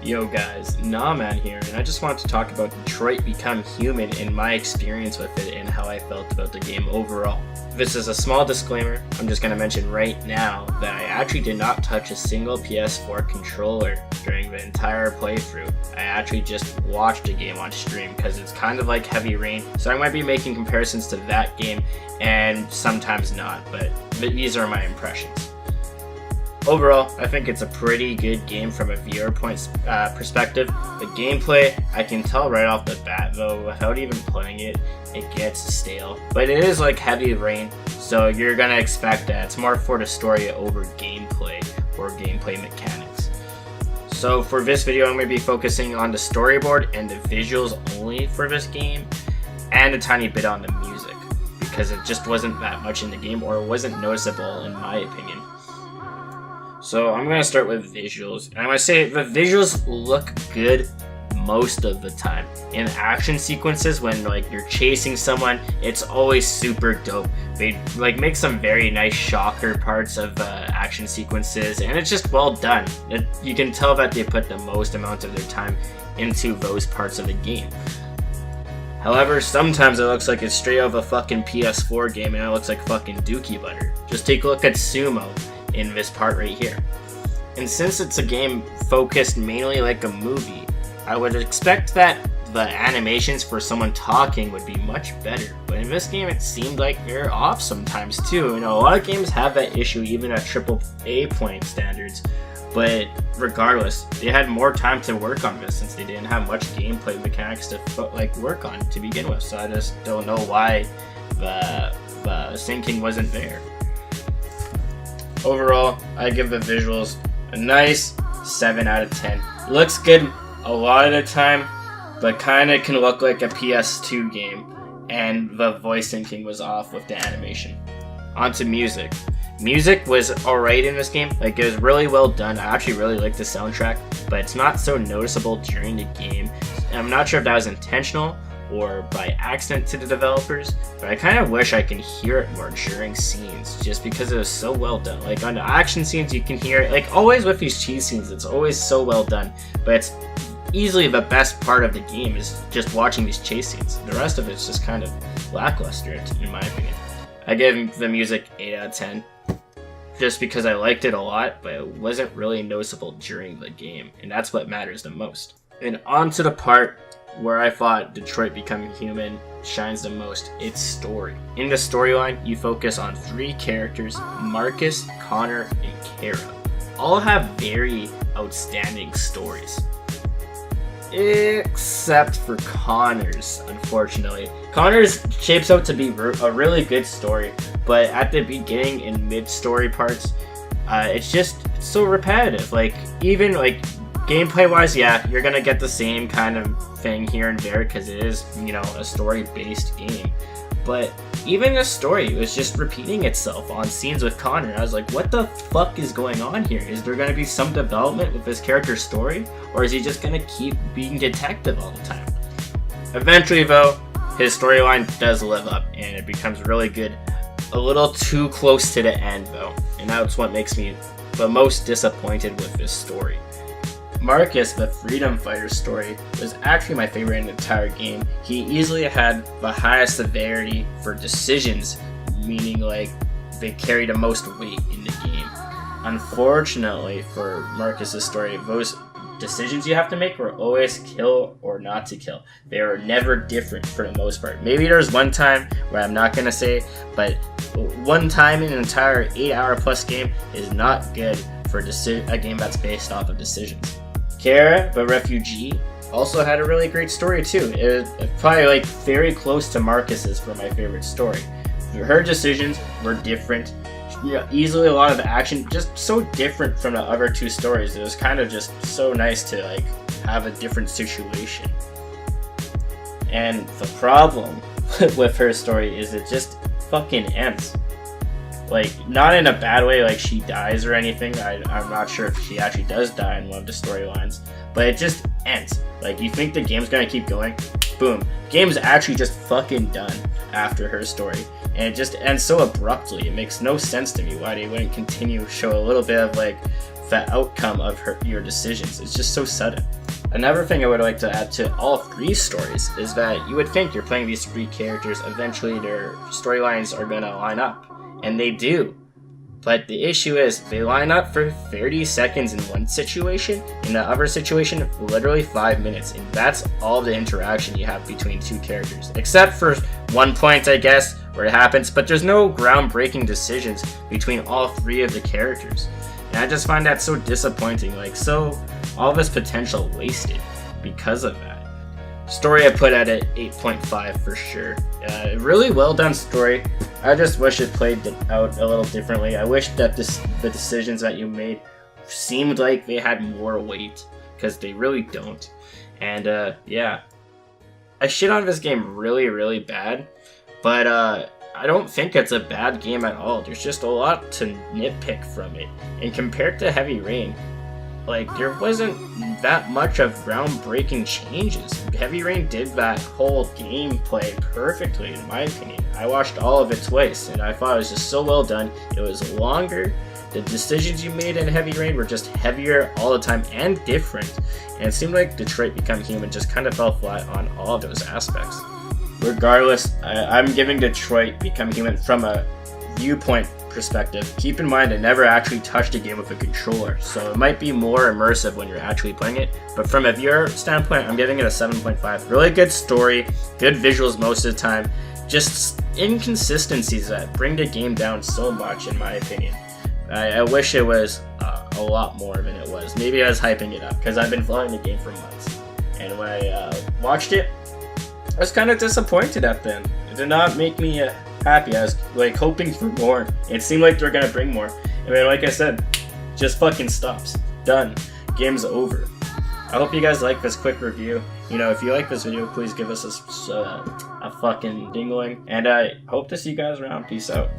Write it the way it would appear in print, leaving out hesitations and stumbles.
Yo guys, Nahman here, and I just wanted to talk about Detroit Become Human and my experience with it and how I felt about the game overall. This is a small disclaimer. I'm just going to mention right now that I actually did not touch a single PS4 controller during the entire playthrough. I actually just watched the game on stream because it's kind of like Heavy Rain, so I might be making comparisons to that game and sometimes not, but these are my impressions. Overall, I think it's a pretty good game from a viewer perspective. The gameplay, I can tell right off the bat though, without even playing it, it gets stale. But it is like Heavy Rain, so you're gonna expect that. It's more for the story over gameplay or gameplay mechanics. So for this video, I'm gonna be focusing on the storyboard and the visuals only for this game, and a tiny bit on the music, because it just wasn't that much in the game, or it wasn't noticeable in my opinion. So I'm going to start with visuals, and I'm going to say the visuals look good most of the time. In action sequences, when like you're chasing someone, it's always super dope. They like make some very nice shocker parts of action sequences, and it's just well done. You can tell that they put the most amount of their time into those parts of the game. However, sometimes it looks like it's straight out of a fucking PS4 game, and it looks like fucking dookie butter. Just take a look at Sumo in this part right here. And since it's a game focused mainly like a movie, I would expect that the animations for someone talking would be much better. But in this game, it seemed like they're off sometimes too. You know, a lot of games have that issue even at AAA point standards. But regardless, they had more time to work on this since they didn't have much gameplay mechanics to work on to begin with. So I just don't know why the syncing wasn't there. Overall, I give the visuals a nice 7 out of 10. Looks good a lot of the time, but kinda can look like a PS2 game, and the voice syncing was off with the animation. On to music. Music was alright in this game, like it was really well done. I actually really liked the soundtrack, but it's not so noticeable during the game. I'm not sure if that was intentional or by accident to the developers, but I kind of wish I could hear it more during scenes, just because it was so well done. Like on the action scenes, you can hear it, like always with these cheese scenes, it's always so well done, but it's easily the best part of the game is just watching these chase scenes. The rest of it's just kind of lackluster, in my opinion. I give the music 8 out of 10, just because I liked it a lot, but it wasn't really noticeable during the game, and that's what matters the most. And on to the part where I thought Detroit Become Human shines the most, its story. In the storyline, you focus on 3 characters, Marcus, Connor, and Kara. All have very outstanding stories. Except for Connor's, unfortunately. Connor's shapes out to be a really good story, but at the beginning and mid-story parts, it's so repetitive. Like, even like gameplay wise, yeah, you're gonna get the same kind of thing here and there because it is, you know, a story based game. But even the story was just repeating itself on scenes with Connor. I was like, what the fuck is going on here? Is there gonna be some development with this character's story? Or is he just gonna keep being detective all the time? Eventually though, his storyline does live up and it becomes really good. A little too close to the end though, and that's what makes me the most disappointed with this story. Marcus, the freedom fighter story, was actually my favorite in the entire game. He easily had the highest severity for decisions, meaning like they carry the most weight in the game. Unfortunately for Marcus's story, those decisions you have to make were always kill or not to kill. They were never different for the most part. Maybe there's one time where I'm not gonna say, but one time in an entire 8-hour plus game is not good for a game that's based off of decisions. Kara, the refugee, also had a really great story too. It was probably like very close to Marcus's for my favorite story. Her decisions were different. You know, easily a lot of the action just so different from the other 2 stories. It was kind of just so nice to like have a different situation. And the problem with her story is it just fucking ends. Like, not in a bad way, like she dies or anything. I'm not sure if she actually does die in one of the storylines, but it just ends. Like, you think the game's gonna keep going, boom. Game's actually just fucking done after her story. And it just ends so abruptly. It makes no sense to me why they wouldn't continue, show a little bit of like the outcome of your decisions. It's just so sudden. Another thing I would like to add to all 3 stories is that you would think you're playing these 3 characters, eventually their storylines are going to line up, and they do. But the issue is, they line up for 30 seconds in one situation, in the other situation, literally 5 minutes, and that's all the interaction you have between 2 characters. Except for one point, I guess, where it happens, but there's no groundbreaking decisions between all 3 of the characters. And I just find that so disappointing, like, so all this potential wasted because of that. Story I put at an 8.5 for sure. Really well done story. I just wish it played out a little differently. I wish that the decisions that you made seemed like they had more weight, because they really don't. And yeah, I shit on this game really bad, but I don't think it's a bad game at all. There's just a lot to nitpick from it. And compared to Heavy Rain, like, there wasn't that much of groundbreaking changes. Heavy Rain did that whole gameplay perfectly, in my opinion. I watched all of it twice, and I thought it was just so well done. It was longer. The decisions you made in Heavy Rain were just heavier all the time and different. And it seemed like Detroit Become Human just kind of fell flat on all of those aspects. Regardless, I'm giving Detroit Become Human from a viewpoint perspective. Keep in mind, I never actually touched a game with a controller, so it might be more immersive when you're actually playing it. But from a viewer standpoint, I'm giving it a 7.5. Really good story, good visuals most of the time, just inconsistencies that bring the game down so much, in my opinion. I wish it was a lot more than it was. Maybe I was hyping it up, because I've been following the game for months. And when I watched it, I was kind of disappointed at them. It did not make me happy. I was like hoping for more. It seemed like they were gonna bring more. And then, like I said, just fucking stops. Done. Game's over. I hope you guys like this quick review. You know, if you like this video, please give us a fucking dingling. And I hope to see you guys around. Peace out.